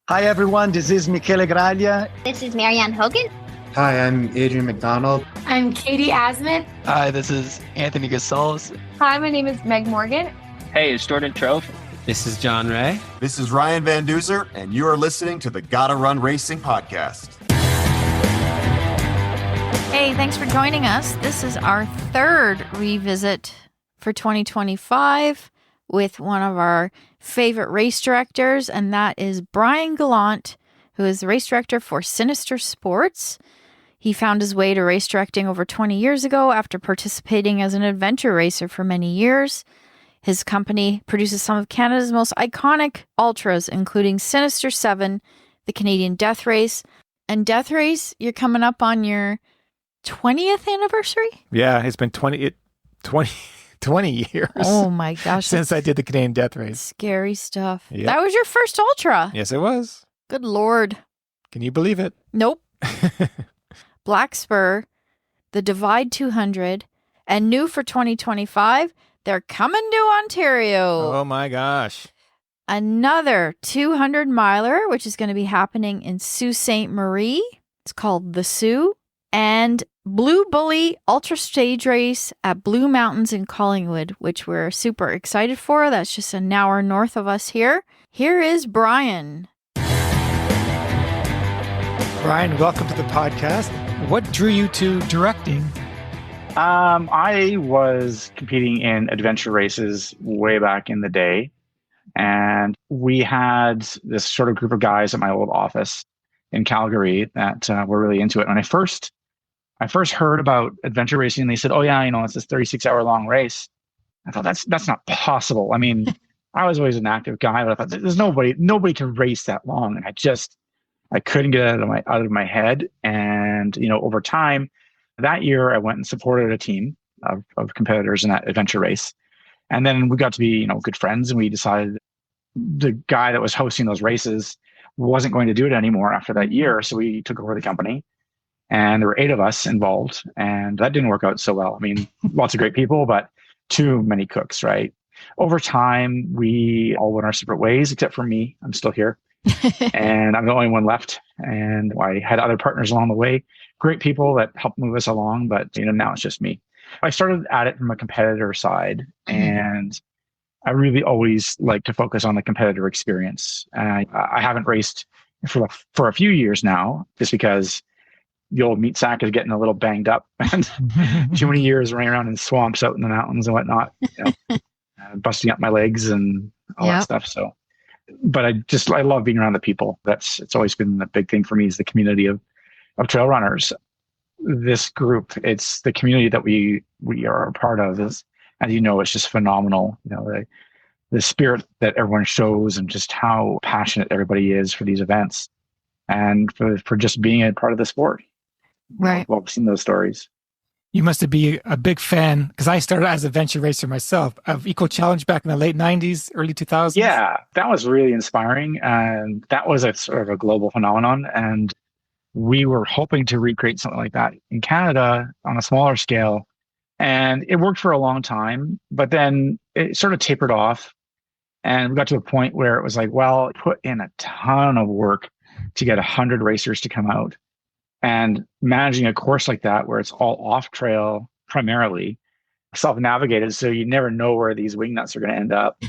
Hi, everyone. This is Michele Graglia. This is Marianne Hogan. Hi, I'm Adrian McDonald. I'm Katie Asmith. Hi, this is Anthony Gasals. Hi, my name is Meg Morgan. Hey, it's Jordan Trove. This is John Ray. This is Ryan Van Duzer, and you are listening to the Gotta Run Racing Podcast. Hey, thanks for joining us. This is our third revisit for 2025 with one of our favorite race directors, and that is Brian Gallant, who is the race director for Sinister Sports. He found his way to race directing over 20 years ago after participating as an adventure racer for many years. His company produces some of Canada's most iconic ultras, including Sinister Seven, the Canadian Death Race. And Death Race, you're coming up on your 20th anniversary? Yeah, it's been 20 years. Oh my gosh. Since I did the Canadian Death Race. Scary stuff. Yep. That was your first ultra. Yes, it was. Good Lord. Can you believe it? Nope. Black Spur, the Divide 200, and new for 2025, they're coming to Ontario. Oh my gosh. Another 200 miler, which is going to be happening in Sault Ste. Marie. It's called the Sioux. And Blue Bully Ultra Stage Race at Blue Mountains in Collingwood, which we're super excited for. That's just an hour north of us here. Here is Brian. Brian, welcome to the podcast. What drew you to directing? I was competing in adventure races way back in the day. And we had this sort of group of guys at my old office in Calgary that were really into it. When I first heard about adventure racing, and they said, "Oh yeah, it's this 36-hour long race." I thought that's not possible. I mean, I was always an active guy, but I thought there's nobody can race that long, and I couldn't get it out of my head. And over time, that year I went and supported a team of competitors in that adventure race, and then we got to be good friends, and we decided the guy that was hosting those races wasn't going to do it anymore after that year, so we took over the company. And there were 8 of us involved, and that didn't work out so well. I mean, lots of great people, but too many cooks, right? Over time, we all went our separate ways, except for me. I'm still here, and I'm the only one left. And I had other partners along the way, great people that helped move us along, but now it's just me. I started at it from a competitor side, and I really always like to focus on the competitor experience. I haven't raced for a few years now, just because the old meat sack is getting a little banged up, and too many years running around in swamps out in the mountains and whatnot, busting up my legs and all that stuff. So, but I love being around the people. It's always been the big thing for me, is the community of trail runners. This group, it's the community that we are a part of. As it's just phenomenal. The spirit that everyone shows, and just how passionate everybody is for these events, and for just being a part of the sport. Right. Well, I've seen those stories. You must be a big fan, because I started as a venture racer myself, of Eco Challenge back in the late 90s, early 2000s. Yeah, that was really inspiring. And that was a sort of a global phenomenon. And we were hoping to recreate something like that in Canada on a smaller scale. And it worked for a long time, but then it sort of tapered off. And we got to a point where it was like, well, put in a ton of work to get 100 racers to come out. And managing a course like that, where it's all off trail, primarily self-navigated, so you never know where these wingnuts are going to end up.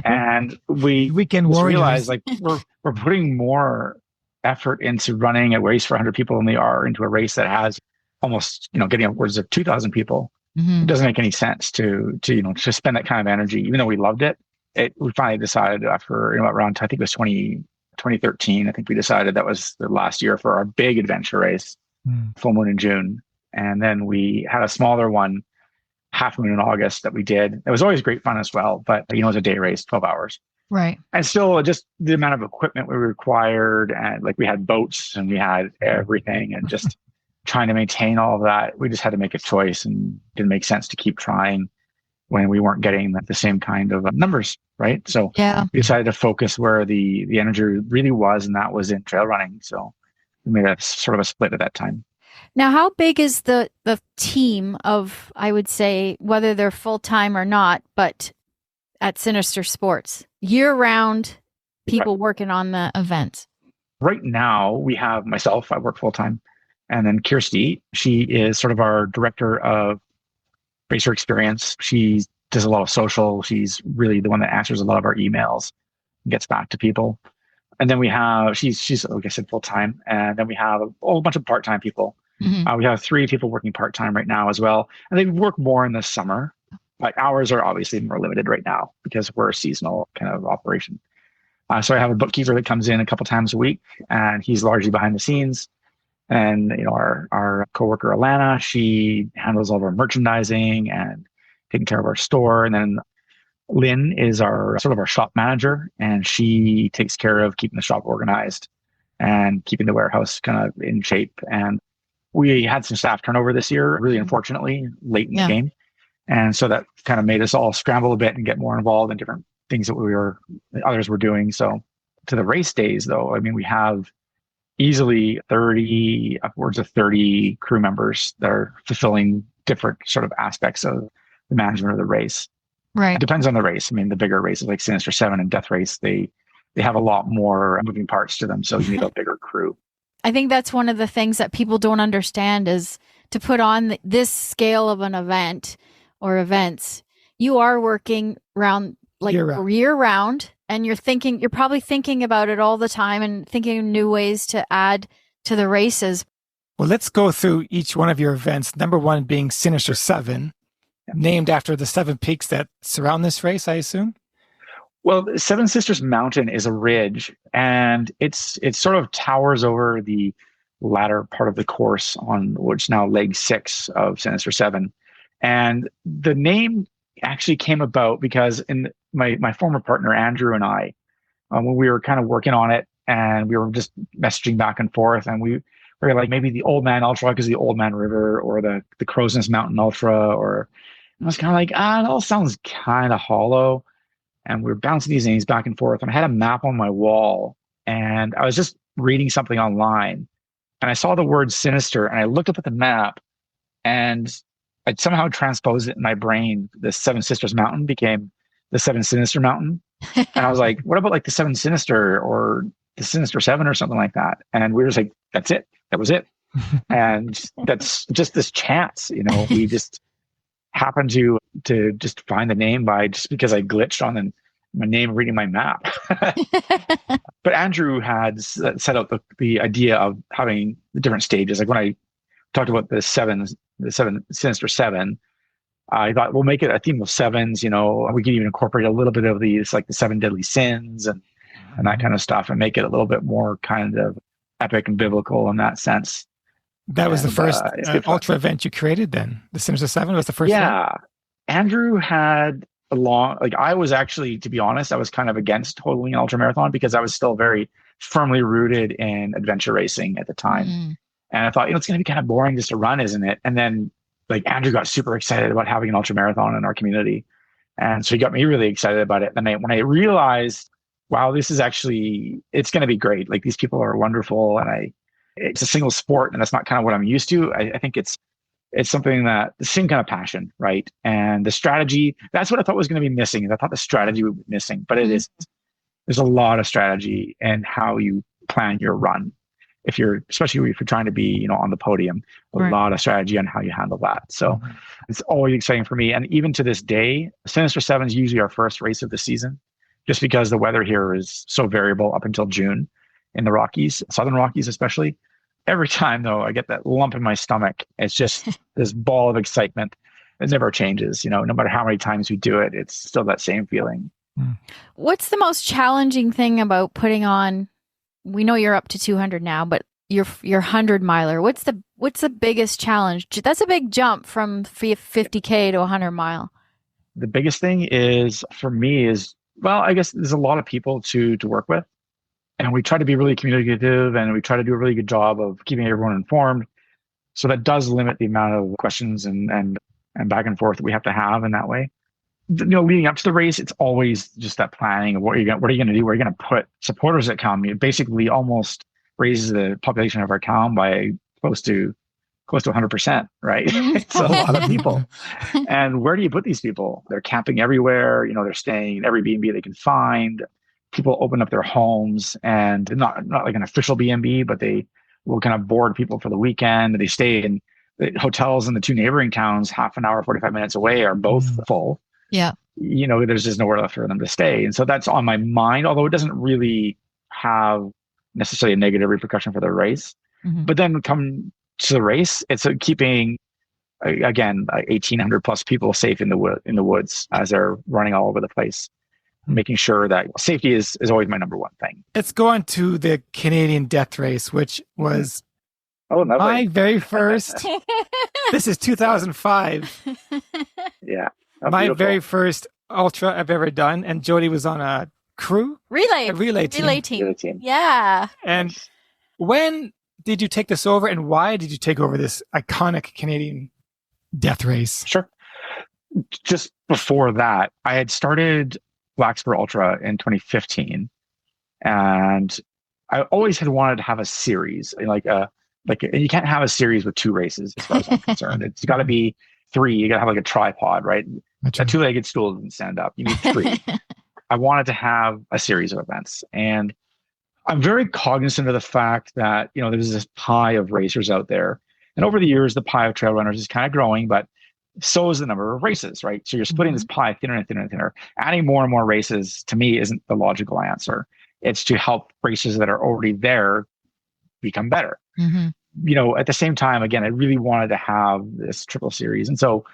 And we realized, like, we're putting more effort into running a race for 100 people than we are into a race that has almost, getting upwards of 2,000 people. Mm-hmm. It doesn't make any sense to spend that kind of energy, even though we loved it. We finally decided after around, I think it was 2013, I think we decided that was the last year for our big adventure race, full moon in June. And then we had a smaller one, half moon in August, that we did. It was always great fun as well, but it was a day race, 12 hours. Right. And still just the amount of equipment we required, and like we had boats and we had everything, and just trying to maintain all of that. We just had to make a choice, and it didn't make sense to keep trying when we weren't getting the same kind of numbers, right? So we decided to focus where the energy really was, and that was in trail running. So we made a sort of a split at that time. Now, how big is the team of, I would say, whether they're full-time or not, but at Sinister Sports, year-round people working on the events? Right now, we have myself, I work full time, and then Kirsty. She is sort of our director of racer experience. She does a lot of social. She's really the one that answers a lot of our emails, and gets back to people. And then we have, she's like I said, full time. And then we have a whole bunch of part time people. We have 3 people working part time right now as well. And they work more in the summer, but hours are obviously more limited right now because we're a seasonal kind of operation. So I have a bookkeeper that comes in a couple times a week, and he's largely behind the scenes. And our coworker Alana, she handles all of our merchandising and taking care of our store. And then Lynn is our shop manager, and she takes care of keeping the shop organized and keeping the warehouse kind of in shape. And we had some staff turnover this year, really unfortunately, late in the game. And so that kind of made us all scramble a bit and get more involved in different things that others were doing. So to the race days, though, I mean, we have easily upwards of 30 crew members that are fulfilling different sort of aspects of the management of the race. Right. It depends on the race. I mean, the bigger races like Sinister Seven and Death Race, they have a lot more moving parts to them. So you need a bigger crew. I think that's one of the things that people don't understand is to put on this scale of an event or events, you are working around like year round, and you're probably thinking about it all the time and thinking of new ways to add to the races. Well, let's go through each one of your events. Number 1 being Sinister Seven, named after the 7 peaks that surround this race, I assume? Well, Seven Sisters Mountain is a ridge, and it sort of towers over the latter part of the course on which now leg 6 of Sinister Seven. And the name actually came about because in my former partner, Andrew, and I, when we were kind of working on it and we were just messaging back and forth, and we were like, maybe the Old Man Ultra because the Old Man River, or the Crow's Nest Mountain Ultra, or I was kind of like, it all sounds kind of hollow. And we were bouncing these names back and forth. And I had a map on my wall, and I was just reading something online, and I saw the word sinister, and I looked up at the map, and I somehow transposed it in my brain. The Seven Sisters Mountain became the Seven Sinister Mountain. And I was like, what about like the Seven Sinister or the Sinister Seven or something like that? And we were just like, that's it. That was it. And that's just this chance, we just happened to just find the name because I glitched on my name reading my map. But Andrew had set out the idea of having the different stages. Like when I talked about the seven Sinister Seven, I thought we'll make it a theme of sevens. We could even incorporate a little bit of these, like the 7 deadly sins and that kind of stuff, and make it a little bit more kind of epic and biblical in that sense. That was the first ultra event you created then? The Sinister Seven was the first one? Yeah. Andrew had I was actually, to be honest, I was kind of against holding an ultra marathon because I was still very firmly rooted in adventure racing at the time. And I thought, it's going to be kind of boring just to run, isn't it? And then Andrew got super excited about having an ultra marathon in our community. And so he got me really excited about it. And when I realized, wow, this is actually, it's going to be great. Like, these people are wonderful. And it's a single sport, and that's not kind of what I'm used to. I think it's something that the same kind of passion, right? And the strategy, that's what I thought was going to be missing. I thought the strategy would be missing, but it is. There's a lot of strategy in how you plan your run. Especially if you're trying to be, on the podium, a lot of strategy on how you handle that. So it's always exciting for me. And even to this day, Sinister Seven is usually our first race of the season, just because the weather here is so variable up until June in the Rockies, Southern Rockies especially. Every time, though, I get that lump in my stomach. It's just this ball of excitement. It never changes. No matter how many times we do it, it's still that same feeling. What's the most challenging thing about putting on? We know you're up to 200 now, but your 100 miler. What's the biggest challenge? That's a big jump from 50K to 100 mile. The biggest thing for me is, I guess there's a lot of people to work with. And we try to be really communicative, and we try to do a really good job of keeping everyone informed. So that does limit the amount of questions and back and forth that we have to have in that way. Leading up to the race, it's always just that planning of what are you going to do? Where are you going to put supporters that come? It basically almost raises the population of our town by close to 100%, right? It's a lot of people. And where do you put these people? They're camping everywhere. They're staying in every B&B they can find. people open up their homes, and not like an official B&B, but they will kind of board people for the weekend. They stay in the hotels in the two neighboring towns, half an hour, 45 minutes away, are both full. Yeah. There's just nowhere left for them to stay. And so that's on my mind, although it doesn't really have necessarily a negative repercussion for the race. But then come to the race, it's keeping, again, 1,800 plus people safe in the woods as they're running all over the place, making sure that safety is always my number one thing. Let's go on to the Canadian Death Race, which was my very first. This is 2005. Yeah. My very first ultra I've ever done. And Jody was on a crew? Relay team. Yeah. And when did you take this over, and why did you take over this iconic Canadian death race? Sure. Just before that, I had started Blackspur Ultra in 2015, and I always had wanted to have a series, like you can't have a series with two races as far as I'm concerned. It's got to be three. You got to have like a tripod, right? A two-legged stool doesn't stand up. You need three. I wanted to have a series of events, and I'm very cognizant of the fact that, there's this pie of racers out there. And over the years, the pie of trail runners is kind of growing, but so is the number of races, right? So you're splitting this pie thinner and thinner and thinner. Adding more and more races, to me, isn't the logical answer. It's to help races that are already there become better. At the same time, again, I really wanted to have this triple series. And so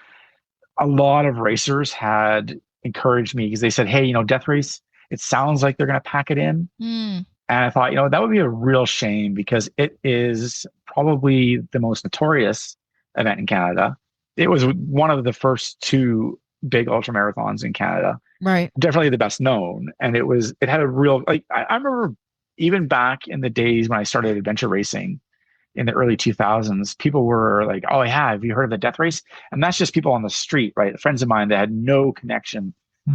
a lot of racers had encouraged me because they said, hey, death race, it sounds like they're going to pack it in. And I thought, that would be a real shame, because it is probably the most notorious event in Canada. It was one of the first two big ultra marathons in Canada. Right. Definitely the best known. And it had a real, I remember even back in the days when I started adventure racing in the early 2000s, people were like, oh yeah, have you heard of the death race? And that's just people on the street, right? Friends of mine that had no connection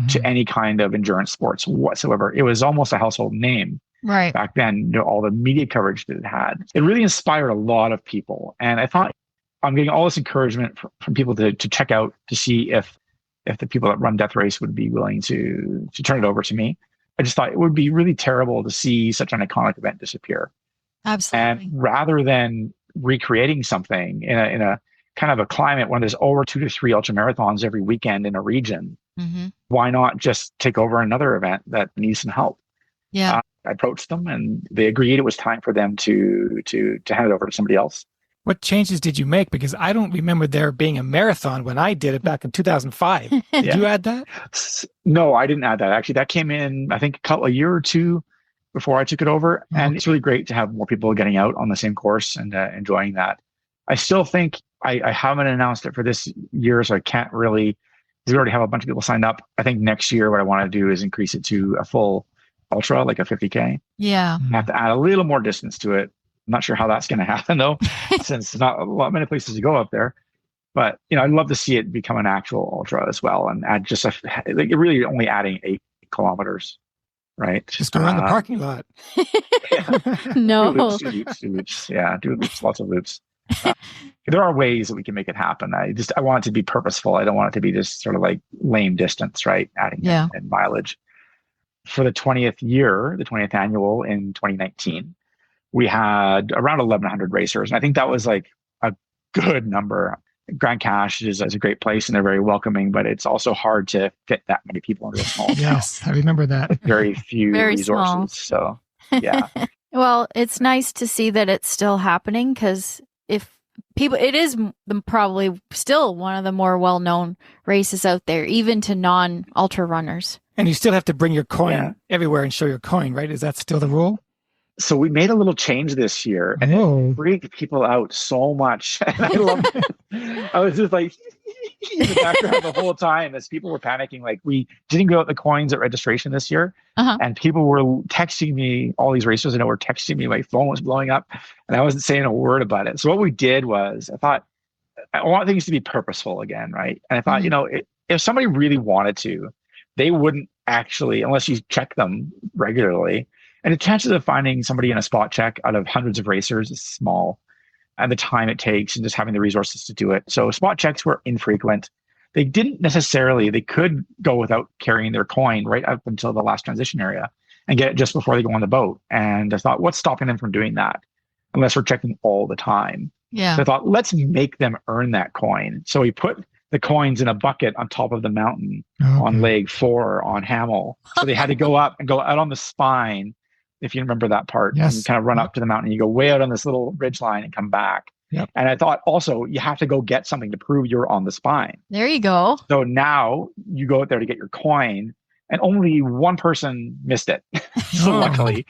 to any kind of endurance sports whatsoever. It was almost a household name. Right. Back then, all the media coverage that it had. It really inspired a lot of people. And I thought, I'm getting all this encouragement from people to check out, to see if the people that run Death Race would be willing to turn it over to me. I just thought it would be really terrible to see such an iconic event disappear. Absolutely. And rather than recreating something in a kind of a climate when there's over 2 to 3 ultra marathons every weekend in a region, why not just take over another event that needs some help? Yeah. I approached them, and they agreed it was time for them to hand it over to somebody else. What changes did you make? Because I don't remember there being a marathon when I did it back in 2005. Did you add that? No, I didn't add that. Actually, that came in, I think, a year or two before I took it over. And it's really great to have more people getting out on the same course and enjoying that. I still think I haven't announced it for this year, so I can't really, because we already have a bunch of people signed up. I think next year what I want to do is increase it to a full ultra, like a 50K. Yeah. I have to add a little more distance to it. I'm not sure how that's going to happen though, since there's not many places to go up there. But I'd love to see it become an actual ultra as well, and add just really only adding 8 kilometers, right? Just go around the parking lot. No. Do loops. Yeah, do loops, lots of loops. There are ways that we can make it happen. I want it to be purposeful. I don't want it to be just sort of like lame distance, right? Adding in mileage. For the 20th annual in 2019, we had around 1,100 racers. And I think that was like a good number. Grand Cache is a great place, and they're very welcoming, but it's also hard to fit that many people into a small town. Yes, I remember that. Very few resources. Small. So, yeah. Well, it's nice to see that it's still happening, because it is probably still one of the more well-known races out there, even to non-ultra runners. And you still have to bring your coin everywhere and show your coin, right? Is that still the rule? So we made a little change this year, and it freaked people out so much. And I loved it. I was just like in the background the whole time as people were panicking. Like, we didn't go out the coins at registration this year, and people were texting me, all these racers I know were texting me, my phone was blowing up, and I wasn't saying a word about it. So what we did was, I thought, I want things to be purposeful again, right? And I thought, if somebody really wanted to, they wouldn't actually, unless you check them regularly. And the chances of finding somebody in a spot check out of hundreds of racers is small, and the time it takes and just having the resources to do it. So spot checks were infrequent. They could go without carrying their coin right up until the last transition area. and get it just before they go on the boat. And I thought, what's stopping them from doing that? Unless we're checking all the time. Yeah. So I thought, let's make them earn that coin. So we put the coins in a bucket on top of the mountain on leg 4 on Hamel. So they had to go up and go out on the spine, if you remember that part. Yes. And you kind of run up to the mountain. You go way out on this little ridge line and come back. Yep. And I thought also you have to go get something to prove you're on the spine. There you go. So now you go out there to get your coin, and only one person missed it. So luckily.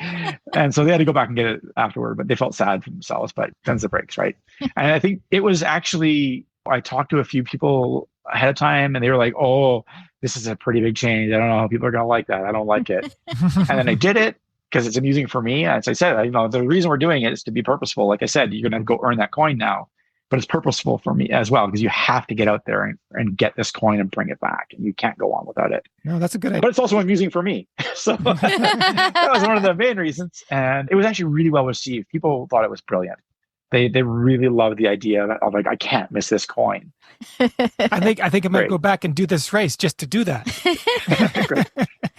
And so they had to go back and get it afterward, but they felt sad for themselves, but tons of breaks, right? And I think it was actually, I talked to a few people ahead of time and they were like, oh, this is a pretty big change. I don't know how people are going to like that. I don't like it. And then I did it because it's amusing for me. As I said, the reason we're doing it is to be purposeful. Like I said, you're going to go earn that coin now, but it's purposeful for me as well, because you have to get out there and get this coin and bring it back. And you can't go on without it. No, that's a good idea. But it's also amusing for me. So that was one of the main reasons. And it was actually really well received. People thought it was brilliant. They really loved the idea of like, I can't miss this coin. I think I might go back and do this race just to do that.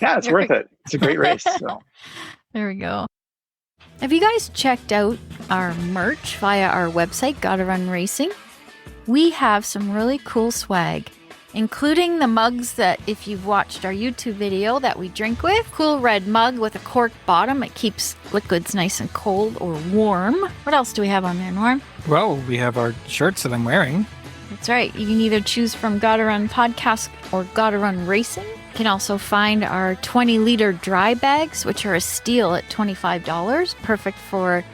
Yeah, it's worth it. It's a great race. So. There we go. Have you guys checked out our merch via our website, GottaRun Racing? We have some really cool swag, including the mugs that, if you've watched our YouTube video, that we drink with. Cool red mug with a corked bottom. It keeps liquids nice and cold or warm. What else do we have on there, Norm? Well, we have our shirts that I'm wearing. That's right. You can either choose from GottaRunPodcast or GottaRun Racing. You can also find our 20-liter dry bags, which are a steal at $25. Perfect for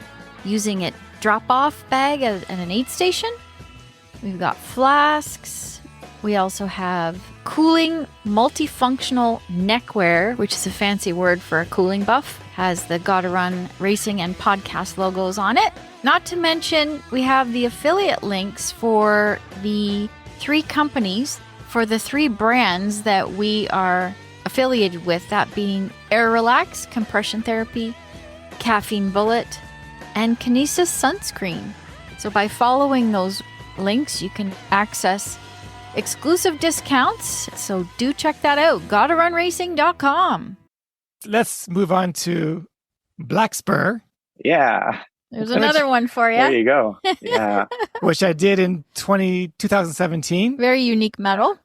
using it drop-off bag at an aid station. We've got flasks. We also have cooling multifunctional neckwear, which is a fancy word for a cooling buff. Has the GottaRun Racing and podcast logos on it. Not to mention, we have the affiliate links for the 3 companies, for the 3 brands that we are affiliated with, that being Air Relax, Compression Therapy, Caffeine Bullet, and Kinesis Sunscreen. So by following those links, you can access exclusive discounts. So do check that out, GottaRunRacing.com. Let's move on to Black Spur. Yeah. There's another one for you. There you go. Yeah. Which I did in 2017. Very unique medal.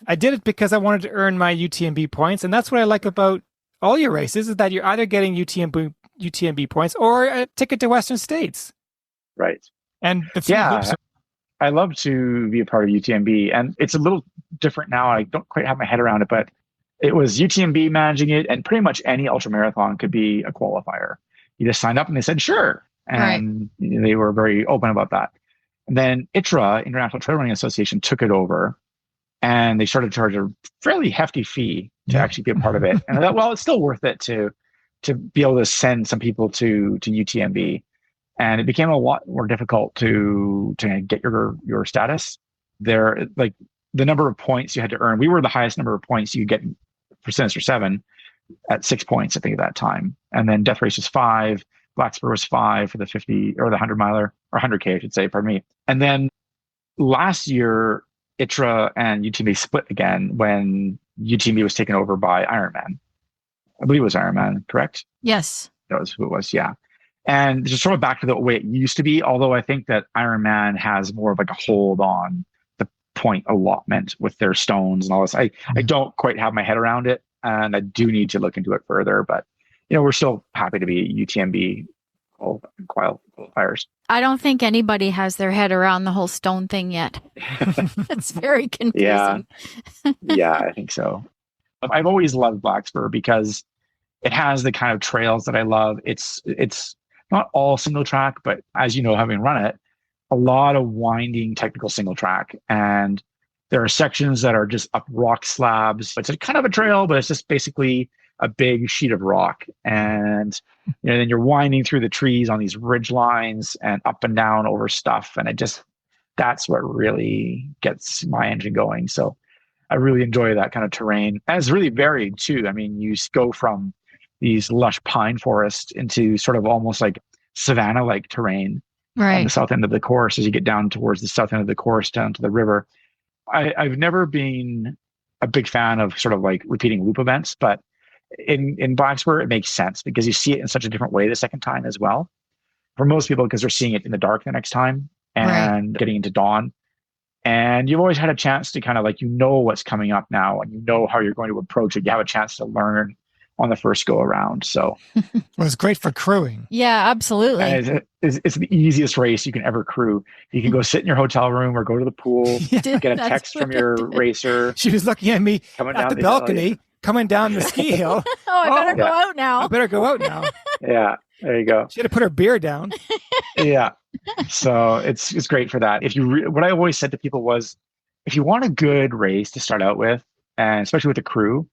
I did it because I wanted to earn my UTMB points. And that's what I like about all your races, is that you're either getting UTMB points or a ticket to Western States. Right. And I love to be a part of UTMB. And it's a little different now. I don't quite have my head around it, but it was UTMB managing it. And pretty much any ultramarathon could be a qualifier. You just signed up and they said, sure. And they were very open about that. And then ITRA, International Trail Running Association, took it over, and they started to charge a fairly hefty fee to actually be a part of it. And I thought, well, it's still worth it to be able to send some people to UTMB. And it became a lot more difficult to get your status there. Like the number of points you had to earn, we were the highest number of points you get for Sinister Seven at 6 points, I think, at that time. And then Death Race was 5. Black Spur was 5 for the 50 or the 100 miler, or 100K, I should say, pardon me. And then last year, ITRA and UTMB split again when UTMB was taken over by Ironman. I believe it was Ironman, correct? Yes. That was who it was, yeah. And just sort of back to the way it used to be, although I think that Ironman has more of like a hold on the point allotment with their stones and all this. I don't quite have my head around it, and I do need to look into it further, but we're still happy to be UTMB qualifiers. I don't think anybody has their head around the whole stone thing yet. It's very confusing. Yeah, I think so. I've always loved Black Spur because it has the kind of trails that I love. It's not all single track, but as you know, having run it, a lot of winding technical single track. And there are sections that are just up rock slabs. It's a kind of a trail, but it's just basically a big sheet of rock. And then you're winding through the trees on these ridge lines and up and down over stuff. And that's what really gets my engine going. So I really enjoy that kind of terrain. And it's really varied too. I mean, you go from these lush pine forests into sort of almost like savanna-like terrain on the south end of the course as you get down towards the south end of the course down to the river. I've never been a big fan of sort of like repeating loop events, but In Blacksburg, it makes sense because you see it in such a different way the second time as well. For most people, because they're seeing it in the dark the next time and getting into dawn. And you've always had a chance to kind of like, what's coming up now and how you're going to approach it. You have a chance to learn on the first go around. So Well, it's great for crewing. Yeah, absolutely. and it's the easiest race you can ever crew. You can go sit in your hotel room or go to the pool, get a That's text what from I your did. racer. She was looking at me Coming at down the the hill, balcony, coming down the ski hill. Oh, I better Oh, go yeah. out now. I better go out now. Yeah, there you go. She had to put her beer down. Yeah. So it's great for that. What I always said to people was, if you want a good race to start out with, and especially with a crew,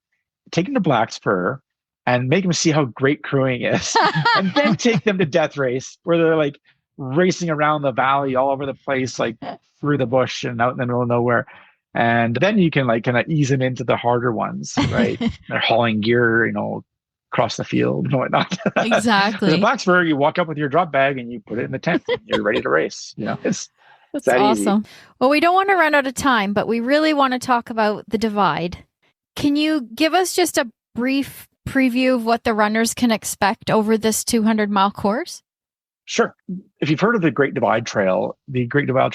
take them to Blacksburg and make them see how great crewing is, and then take them to Death Race, where they're like racing around the valley all over the place, like through the bush and out in the middle of nowhere. And then you can like kind of ease them into the harder ones, right? They're hauling gear, across the field and whatnot. Exactly. In Blacksburg, you walk up with your drop bag and you put it in the tent and you're ready to race. It's That's that easy. awesome. Well, we don't want to run out of time, but we really want to talk about the divide. Can you give us just a brief preview of what the runners can expect over this 200-mile course? Sure. If you've heard of the Great Divide Trail, the Great Divide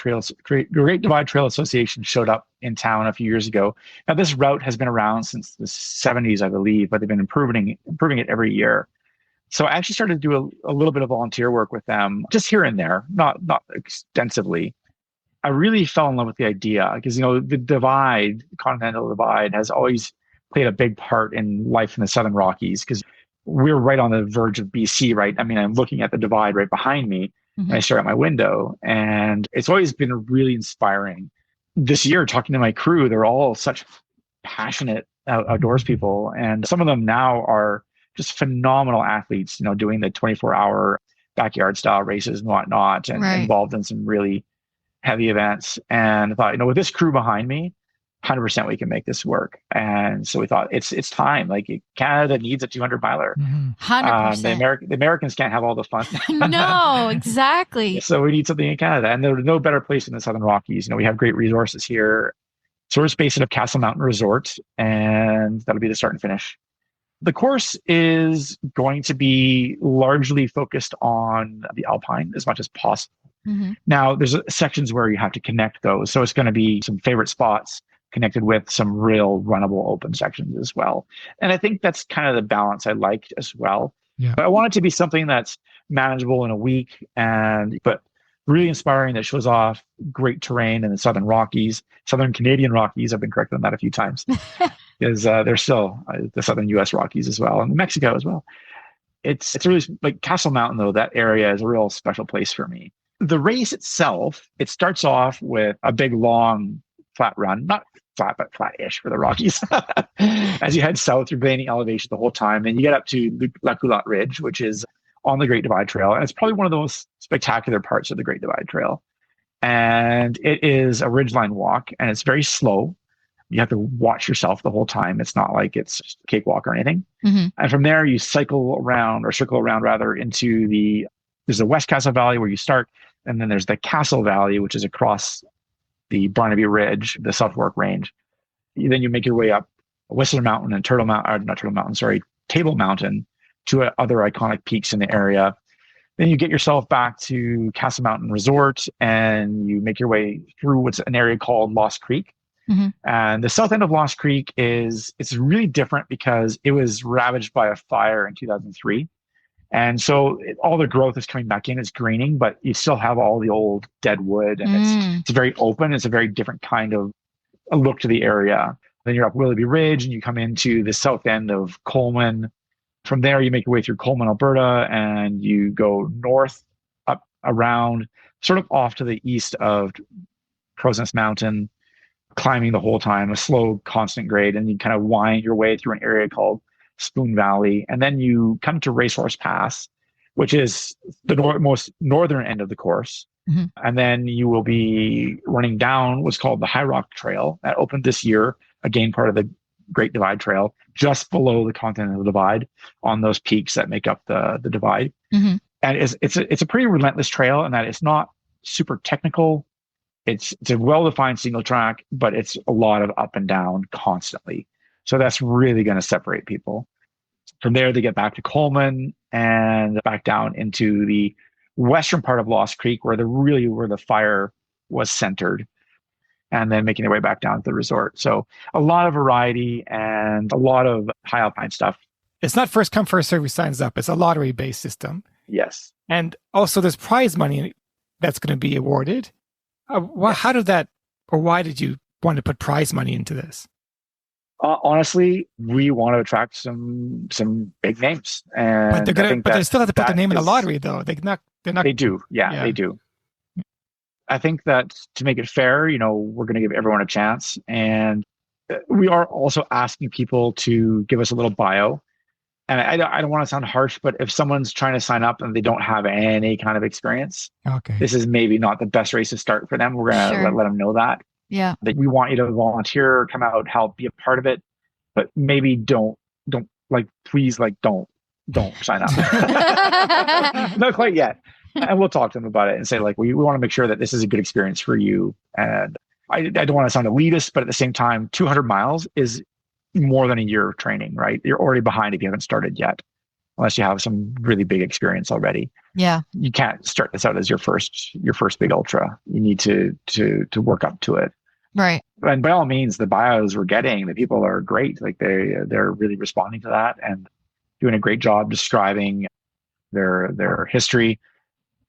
Trail Association showed up in town a few years ago. Now, this route has been around since the 70s, I believe, but they've been improving it every year. So I actually started to do a little bit of volunteer work with them, just here and there, not extensively. I really fell in love with the idea because, the continental divide has always played a big part in life in the Southern Rockies because we're right on the verge of BC, right? I mean, I'm looking at the divide right behind me and I stare out my window, and it's always been really inspiring. This year, talking to my crew, they're all such passionate outdoors people, and some of them now are just phenomenal athletes, doing the 24-hour backyard style races and whatnot, and involved in some really heavy events. And I thought, with this crew behind me, 100% we can make this work. And so we thought it's time. Like, Canada needs a 200-miler. 100%. The Americans can't have all the fun. No, exactly. So we need something in Canada, and there's no better place in the Southern Rockies. We have great resources here. So we're based out of Castle Mountain Resort, and that'll be the start and finish. The course is going to be largely focused on the Alpine as much as possible. Now, there's sections where you have to connect those. So it's going to be some favorite spots connected with some real runnable open sections as well. And I think that's kind of the balance I liked as well. Yeah. But I want it to be something that's manageable in a week, but really inspiring, that shows off great terrain in the Southern Rockies, Southern Canadian Rockies. I've been corrected on that a few times because they're still the Southern U.S. Rockies as well, and Mexico as well. It's really like Castle Mountain, though. That area is a real special place for me. The race itself, it starts off with a big, long, flat run, not flat, but flat-ish for the Rockies. As you head south, you're gaining elevation the whole time, and you get up to La Culotte Ridge, which is on the Great Divide Trail. And it's probably one of the most spectacular parts of the Great Divide Trail. And it is a ridgeline walk, and it's very slow. You have to watch yourself the whole time. It's not like it's just a cakewalk or anything. And from there, you circle around into there's the West Castle Valley where you start, and then there's the Castle Valley, which is across the Barnaby Ridge, the South Fork Range. Then you make your way up Whistler Mountain and Table Mountain to other iconic peaks in the area. Then you get yourself back to Castle Mountain Resort, and you make your way through what's an area called Lost Creek. And the south end of Lost Creek it's really different because it was ravaged by a fire in 2003. And so all the growth is coming back in. It's greening, but you still have all the old dead wood, and it's very open. It's a very different kind of a look to the area. Then you're up Willoughby Ridge, and you come into the south end of Coleman. From there, you make your way through Coleman, Alberta, and you go north up around, sort of off to the east of Crow's Nest Mountain, climbing the whole time, a slow, constant grade, and you kind of wind your way through an area called Spoon Valley. And then you come to Racehorse Pass, which is the most northern end of the course. And then you will be running down what's called the High Rock Trail that opened this year, again, part of the Great Divide Trail, just below the Continental Divide on those peaks that make up the divide. And it's a pretty relentless trail in that it's not super technical. It's a well-defined single track, but it's a lot of up and down constantly. So that's really going to separate people. From there, they get back to Coleman and back down into the western part of Lost Creek, where the fire was centered, and then making their way back down to the resort. So a lot of variety and a lot of high alpine stuff. It's not first come, first serve who signs up. It's a lottery-based system. Yes. And also there's prize money that's going to be awarded. How did that, or why did you want to put prize money into this? Honestly, we want to attract some big names, and but they still have to put their name in the lottery, though. They're not. They do, yeah, they do. I think that to make it fair, we're going to give everyone a chance, and we are also asking people to give us a little bio. And I don't want to sound harsh, but if someone's trying to sign up and they don't have any kind of experience, this is maybe not the best race to start for them. We're going to let them know that. Yeah. That we want you to volunteer, come out, help, be a part of it, but maybe don't please don't sign up. Not quite yet. And we'll talk to them about it and say we want to make sure that this is a good experience for you. And I don't want to sound elitist, but at the same time, 200 miles is more than a year of training, right? You're already behind if you haven't started yet, unless you have some really big experience already. Yeah. You can't start this out as your first big ultra. You need to work up to it. Right. And by all means, the bios we're getting, the people are great. They're really responding to that and doing a great job describing their history.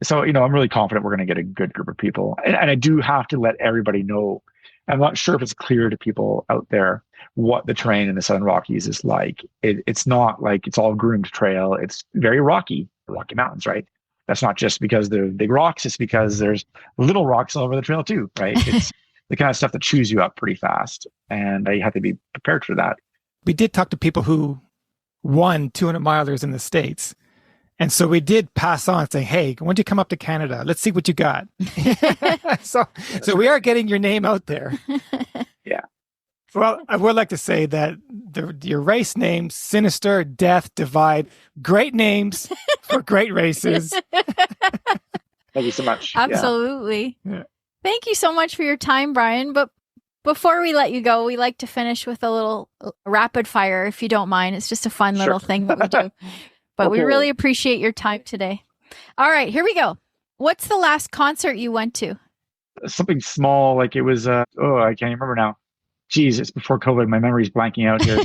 So, I'm really confident we're going to get a good group of people. And I do have to let everybody know, I'm not sure if it's clear to people out there what the terrain in the Southern Rockies is like. It's not like it's all groomed trail. It's very rocky, the Rocky Mountains, right? That's not just because they're big rocks. It's because there's little rocks all over the trail too, right? It's the kind of stuff that chews you up pretty fast. And you have to be prepared for that. We did talk to people who won 200 milers in the States. And so we did pass on saying, hey, why don't you come up to Canada? Let's see what you got. So we are getting your name out there. Yeah. Well, I would like to say that your race names, Sinister, Death, Divide, great names for great races. Thank you so much. Absolutely. Yeah. Thank you so much for your time, Brian. But before we let you go, we like to finish with a little rapid fire, if you don't mind. It's just a fun little thing that we do. But we really appreciate your time today. All right, here we go. What's the last concert you went to? Something small, like it was, I can't even remember now. Geez, it's before COVID. My memory's blanking out here.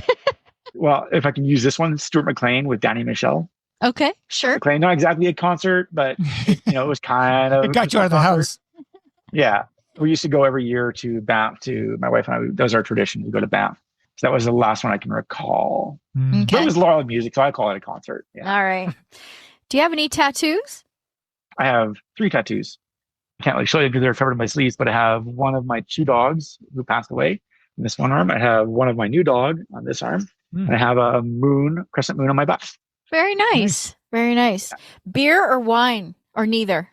Well, if I can use this one, Stuart McLean with Danny Michelle. Okay, sure. McLean, not exactly a concert, but it was kind of. It got you out of the house. Yeah. We used to go every year to Banff, to my wife and I. That was our tradition. We go to Banff. So that was the last one I can recall. Okay. But it was Laurel music, so I call it a concert. Yeah. All right. Do you have any tattoos? I have 3 tattoos. I can't really show you because they're covered in my sleeves, but I have one of my 2 dogs who passed away in this one arm. I have one of my new dog on this arm. And I have a crescent moon on my butt. Very nice. Very nice. Beer or wine or neither?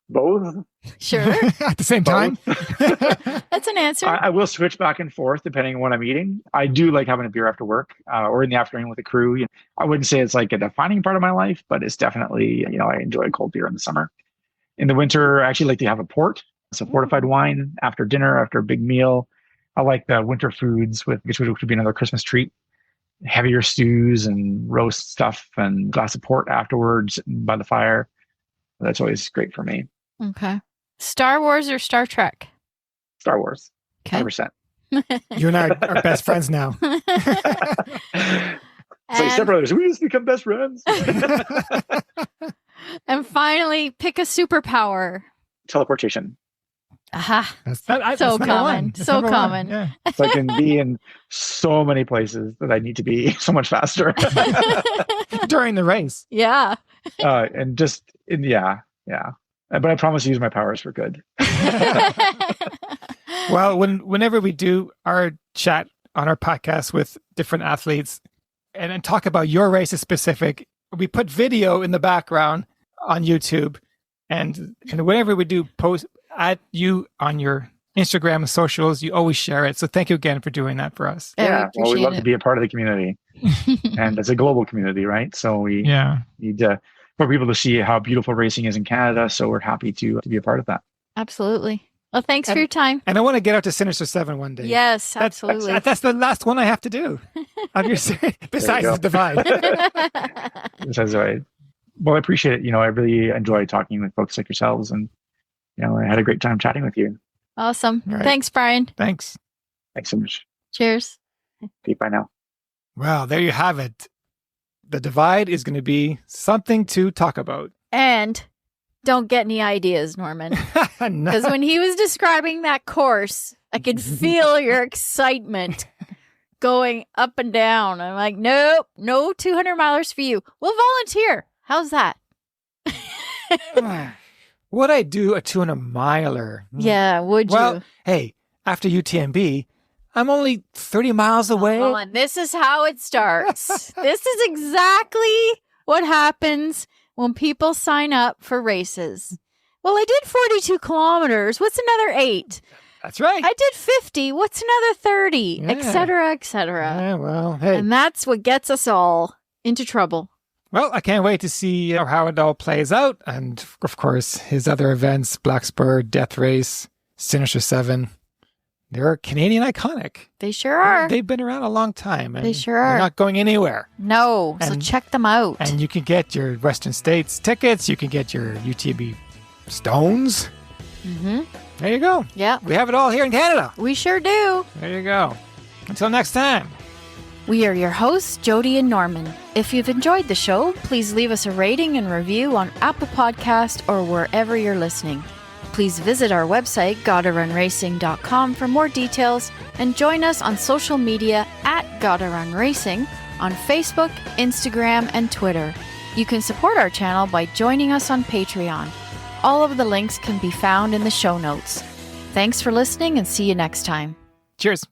Both. Sure. At the same time? That's an answer. I will switch back and forth depending on what I'm eating. I do like having a beer after work or in the afternoon with the crew. I wouldn't say it's like a defining part of my life, but it's definitely, I enjoy a cold beer in the summer. In the winter, I actually like to have a port. So fortified wine after dinner, after a big meal. I like the winter foods, which would be another Christmas treat. Heavier stews and roast stuff and glass of port afterwards by the fire. That's always great for me. Okay. Star Wars or Star Trek? Star Wars. Okay. 100%. You and I are best friends now. So stepbrothers, we just become best friends. And finally, pick a superpower. Teleportation. Aha. That's So number common. one. That's So number one. common. Yeah. So I can be in so many places that I need to be so much faster. During the race. Yeah. And just, yeah. But I promise to use my powers for good. Well, whenever we do our chat on our podcast with different athletes and talk about your race is specific, we put video in the background on YouTube. And whenever we do post at you on your Instagram and socials, you always share it. So thank you again for doing that for us. Yeah, well, we love to be a part of the community. And it's a global community, right? So we need for people to see how beautiful racing is in Canada. So we're happy to be a part of that. Absolutely. Well, thanks for your time. And I want to get out to Sinister Seven one day. Yes, absolutely. That's the last one I have to do. Besides the divide. Besides the divide. Well, I appreciate it. I really enjoy talking with folks like yourselves, and I had a great time chatting with you. Awesome. All right. Thanks, Brian. Thanks. Thanks so much. Cheers. Okay, bye now. Well, there you have it. The divide is going to be something to talk about. And don't get any ideas, Norman. No. Because when he was describing that course, I could feel your excitement going up and down. I'm like, nope, no 200 milers for you. We'll volunteer. How's that? Would I do a 200 miler? Yeah, would you? Well, hey, after UTMB, I'm only 30 miles away. Well, and this is how it starts. This is exactly what happens when people sign up for races. Well, I did 42 kilometers. What's another 8? That's right. I did 50. What's another 30? Yeah. Et cetera, et cetera. Yeah, well, hey. And that's what gets us all into trouble. Well, I can't wait to see how it all plays out. And, of course, his other events, Black Spur, Death Race, Sinister Seven. They're Canadian iconic. They sure are. They've been around a long time. And They sure are. They're not going anywhere. No, so And- check them out. And you can get your Western States tickets. You can get your UTMB stones. Mm-hmm. There you go. Yeah, We have it all here in Canada. we sure do. There you go. Until next time. We are your hosts, Jody and Norman. If you've enjoyed the show, please leave us a rating and review on Apple Podcast or wherever you're listening. Please visit our website, GottaRunRacing.com for more details, and join us on social media at GottaRunRacing on Facebook, Instagram, and Twitter. You can support our channel by joining us on Patreon. All of the links can be found in the show notes. Thanks for listening and see you next time. Cheers.